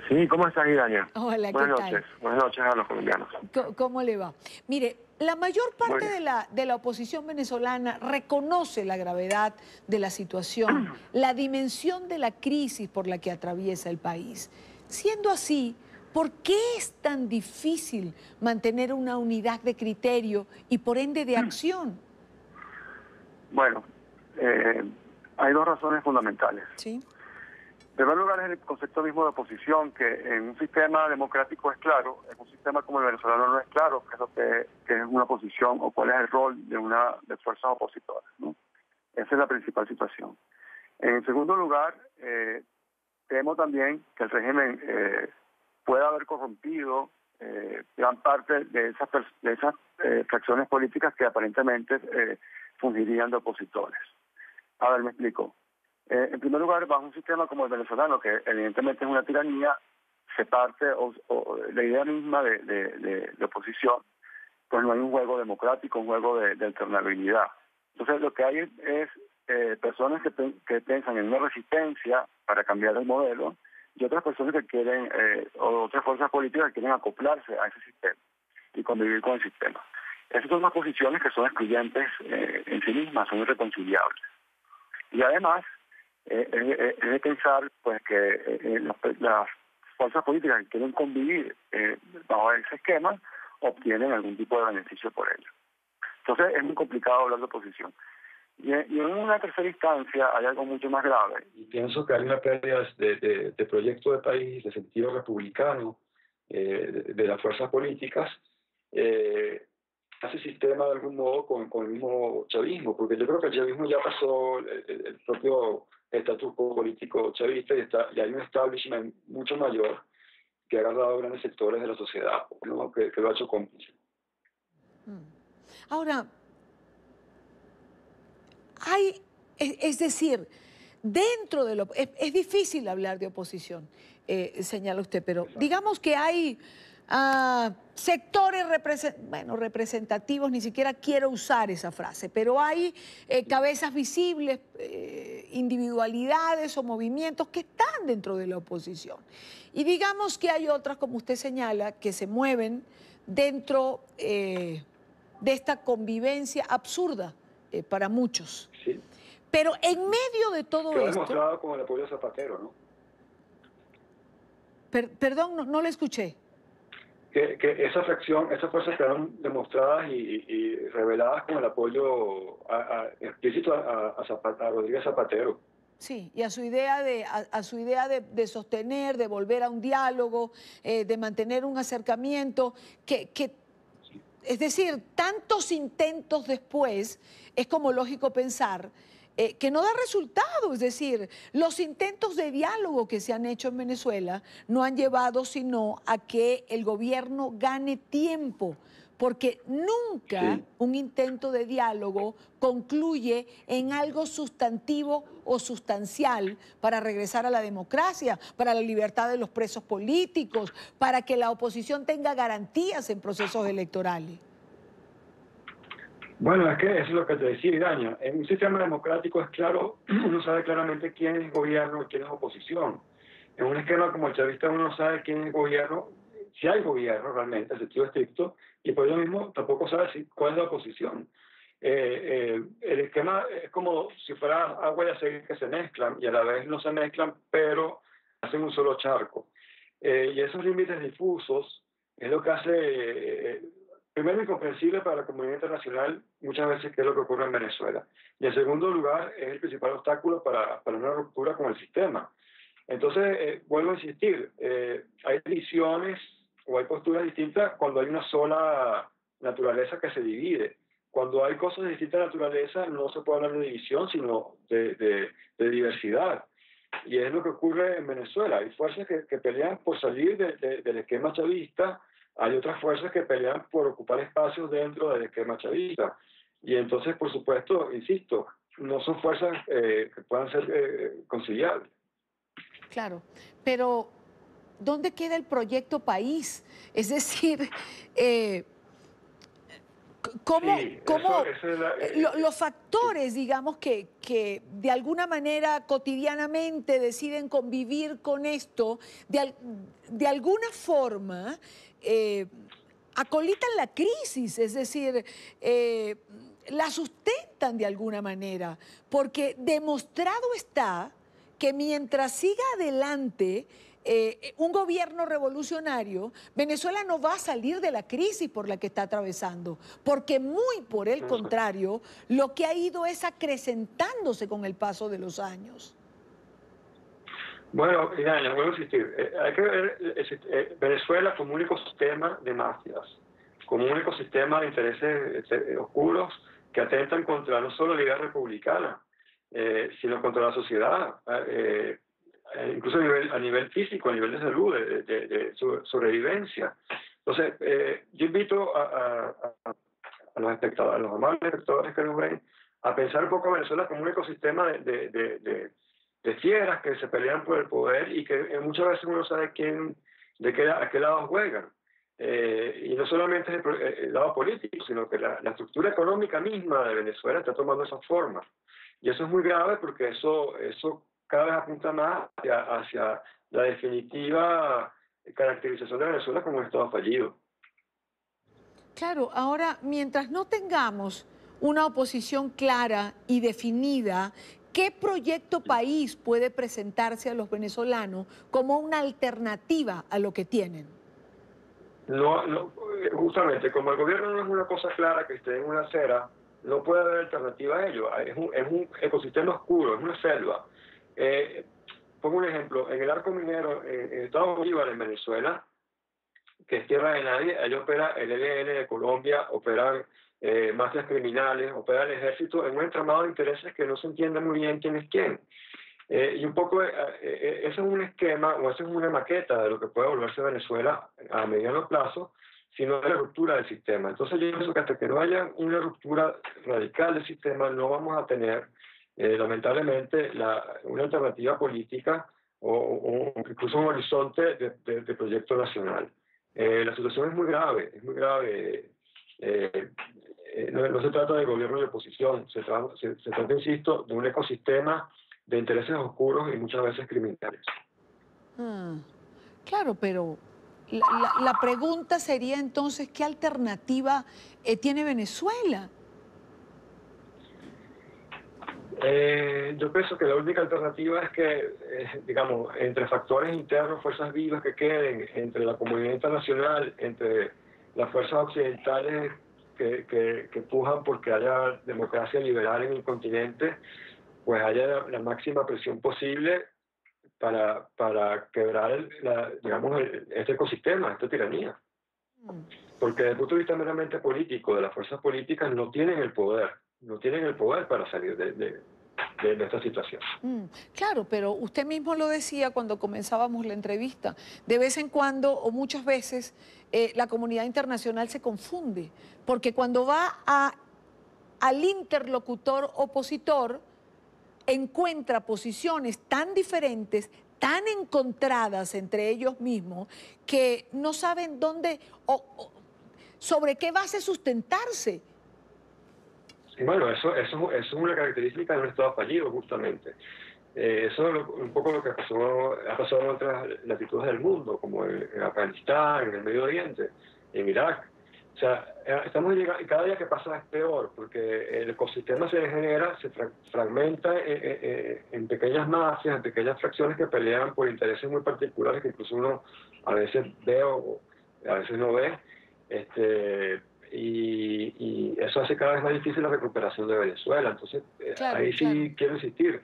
Sí, ¿cómo estás, Idalia? Hola, ¿qué Buenas tal? noches. Buenas noches a los colombianos. ¿Cómo le va? Mire, la mayor Muy parte bien. de la oposición venezolana reconoce la gravedad de la situación, la dimensión de la crisis por la que atraviesa el país. Siendo así, ¿por qué es tan difícil mantener una unidad de criterio y por ende de acción? Bueno, eh, hay dos razones fundamentales. Sí. En primer lugar, es el concepto mismo de oposición, que en un sistema democrático es claro, en un sistema como el venezolano no es claro qué es lo que es una oposición o cuál es el rol de fuerzas opositoras, ¿no? Esa es la principal situación. En segundo lugar, temo también que el régimen pueda haber corrompido gran parte de esas fracciones políticas que aparentemente fungirían de opositores. A ver, me explico. En primer lugar, bajo un sistema como el venezolano, que evidentemente es una tiranía, se parte la idea misma de oposición, pues no hay un juego democrático, un juego de alternabilidad. Entonces, lo que hay es personas que piensan en una resistencia para cambiar el modelo y otras personas que quieren, o otras fuerzas políticas que quieren acoplarse a ese sistema y convivir con el sistema. Esas son unas posiciones que son excluyentes en sí mismas, son irreconciliables. Y además, es de pensar pues que las fuerzas políticas que quieren convivir bajo ese esquema obtienen algún tipo de beneficio por ello. Entonces es muy complicado hablar de oposición. Y en una tercera instancia hay algo mucho más grave. Y pienso que hay una pérdida de proyecto de país, de sentido republicano, de las fuerzas políticas, hace sistema de algún modo con el mismo chavismo, porque yo creo que el chavismo ya pasó el propio estatus político chavista y hay un establishment mucho mayor que ha agarrado grandes sectores de la sociedad, ¿no? que lo ha hecho cómplice. Ahora, hay, es decir, dentro de lo... Es difícil hablar de oposición, señala usted, pero digamos que hay sectores representativos, ni siquiera quiero usar esa frase, pero hay cabezas visibles, individualidades o movimientos que están dentro de la oposición. Y digamos que hay otras, como usted señala, que se mueven dentro de esta convivencia absurda para muchos. Sí. Pero en medio de todo Quedó esto... demostrado con el apoyo de Zapatero, ¿no? Perdón, no le escuché. Que esa fracción, esas fuerzas quedaron demostradas y reveladas con el apoyo explícito a Rodríguez Zapatero. Sí, y a su idea de sostener, de volver a un diálogo, de mantener un acercamiento, es decir, tantos intentos después, es como lógico pensar que no da resultado. Es decir, los intentos de diálogo que se han hecho en Venezuela no han llevado sino a que el gobierno gane tiempo, porque nunca Sí. un intento de diálogo concluye en algo sustantivo o sustancial para regresar a la democracia, para la libertad de los presos políticos, para que la oposición tenga garantías en procesos electorales. Bueno, es que eso es lo que te decía, Iraña. En un sistema democrático es claro, uno sabe claramente quién es gobierno y quién es oposición. En un esquema como el chavista uno no sabe quién es gobierno, si hay gobierno realmente, en sentido estricto, y por ello mismo tampoco sabe cuál es la oposición. El esquema es como si fuera agua y aceite que se mezclan y a la vez no se mezclan, pero hacen un solo charco. Y esos límites difusos es lo que hace, primero, incomprensible para la comunidad internacional muchas veces qué es lo que ocurre en Venezuela. Y en segundo lugar, es el principal obstáculo para una ruptura con el sistema. Entonces, vuelvo a insistir, hay visiones o hay posturas distintas cuando hay una sola naturaleza que se divide. Cuando hay cosas de distinta naturaleza no se puede hablar de división, sino de diversidad. Y es lo que ocurre en Venezuela. Hay fuerzas que pelean por salir del esquema chavista, hay otras fuerzas que pelean por ocupar espacios dentro del esquema chavista. Y entonces, por supuesto, insisto, no son fuerzas que puedan ser conciliables. Claro, pero ¿dónde queda el proyecto país? Es decir, Sí, los factores, digamos, que de alguna manera cotidianamente deciden convivir con esto, de alguna forma acolitan la crisis, es decir, la sustentan de alguna manera, porque demostrado está que mientras siga adelante un gobierno revolucionario, Venezuela no va a salir de la crisis por la que está atravesando, porque muy por el contrario, lo que ha ido es acrecentándose con el paso de los años. Bueno, Irania, vuelvo a insistir, hay que ver Venezuela como un ecosistema de mafias, como un ecosistema de intereses oscuros que atentan contra no solo la idea republicana, sino contra la sociedad, incluso a nivel físico, a nivel de salud, de sobrevivencia. Entonces, yo invito a los espectadores, a los amables espectadores que nos ven, a pensar un poco a Venezuela como un ecosistema de fieras que se pelean por el poder y que muchas veces uno sabe a qué lado juegan. Y no solamente el lado político, sino que la estructura económica misma de Venezuela está tomando esa forma. Y eso es muy grave porque eso cada vez apunta más hacia la definitiva caracterización de Venezuela como un Estado fallido. Claro, ahora, mientras no tengamos una oposición clara y definida, ¿qué proyecto país puede presentarse a los venezolanos como una alternativa a lo que tienen? No, justamente, como el gobierno no es una cosa clara que esté en una acera, no puede haber alternativa a ello. Es un ecosistema oscuro, es una selva. Pongo un ejemplo, en el arco minero, en el estado Bolívar, en Venezuela, que es tierra de nadie, ahí opera el ELN de Colombia, operan mafias criminales, opera el ejército en un entramado de intereses que no se entiende muy bien quién es quién. Y un poco ese es un esquema, o esa es una maqueta de lo que puede volverse Venezuela a mediano plazo, si no hay la ruptura del sistema. Entonces yo pienso que hasta que no haya una ruptura radical del sistema, no vamos a tener, lamentablemente, una alternativa política o incluso un horizonte de proyecto nacional. La situación es muy grave, es muy grave. No se trata de gobierno y oposición, se trata, insisto, de un ecosistema de intereses oscuros y muchas veces criminales. Claro, pero la pregunta sería entonces, ¿qué alternativa tiene Venezuela? Yo pienso que la única alternativa es que, digamos, entre factores internos, fuerzas vivas que queden, entre la comunidad internacional, entre las fuerzas occidentales que pujan porque haya democracia liberal en el continente, pues haya la máxima presión posible para quebrar, digamos, este ecosistema, esta tiranía. Porque desde el punto de vista meramente político, de las fuerzas políticas no tienen el poder para salir de esta situación. Claro, pero usted mismo lo decía cuando comenzábamos la entrevista. De vez en cuando, o muchas veces, la comunidad internacional se confunde, porque cuando va al interlocutor opositor, encuentra posiciones tan diferentes, tan encontradas entre ellos mismos, que no saben dónde sobre qué base sustentarse. Bueno, eso es una característica de un Estado fallido, justamente. Eso es un poco lo que ha pasado en otras latitudes del mundo, como en Afganistán, en el Medio Oriente, en Irak. O sea, estamos llegando, cada día que pasa es peor, porque el ecosistema se degenera, se fragmenta en pequeñas mafias, en pequeñas fracciones que pelean por intereses muy particulares que incluso uno a veces ve o a veces no ve. Y eso hace cada vez más difícil la recuperación de Venezuela. Entonces, claro, ahí sí quiero insistir.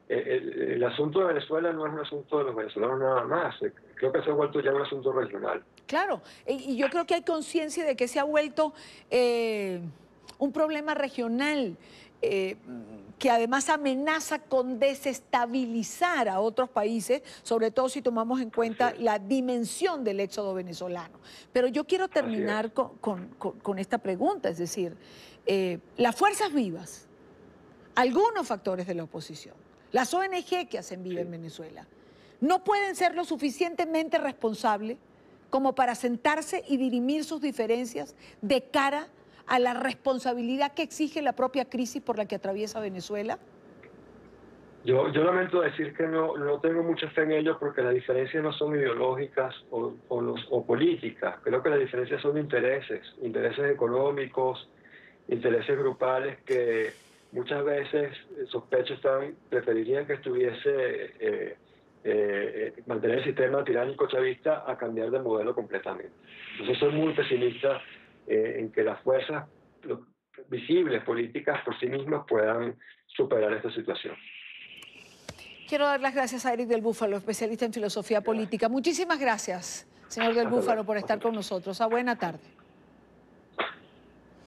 El asunto de Venezuela no es un asunto de los venezolanos nada más. Creo que se ha vuelto ya un asunto regional. Claro, y yo creo que hay conciencia de que se ha vuelto un problema regional que además amenaza con desestabilizar a otros países, sobre todo si tomamos en cuenta la dimensión del éxodo venezolano. Pero yo quiero terminar con esta pregunta, es decir, las fuerzas vivas, algunos factores de la oposición, las ONG que hacen vida en Venezuela, no pueden ser lo suficientemente responsables como para sentarse y dirimir sus diferencias de cara a la responsabilidad que exige la propia crisis por la que atraviesa Venezuela? Yo lamento decir que no tengo mucha fe en ellos porque las diferencias no son ideológicas o políticas. Creo que las diferencias son intereses económicos, intereses grupales que muchas veces sospecho preferirían que estuviese mantener el sistema tiránico chavista a cambiar de modelo completamente. Entonces soy muy pesimista en que las fuerzas visibles políticas por sí mismas puedan superar esta situación. Quiero dar las gracias a Eric del Búfalo, especialista en filosofía política. Muchísimas gracias, señor del Búfalo, por estar con nosotros. Buena tarde.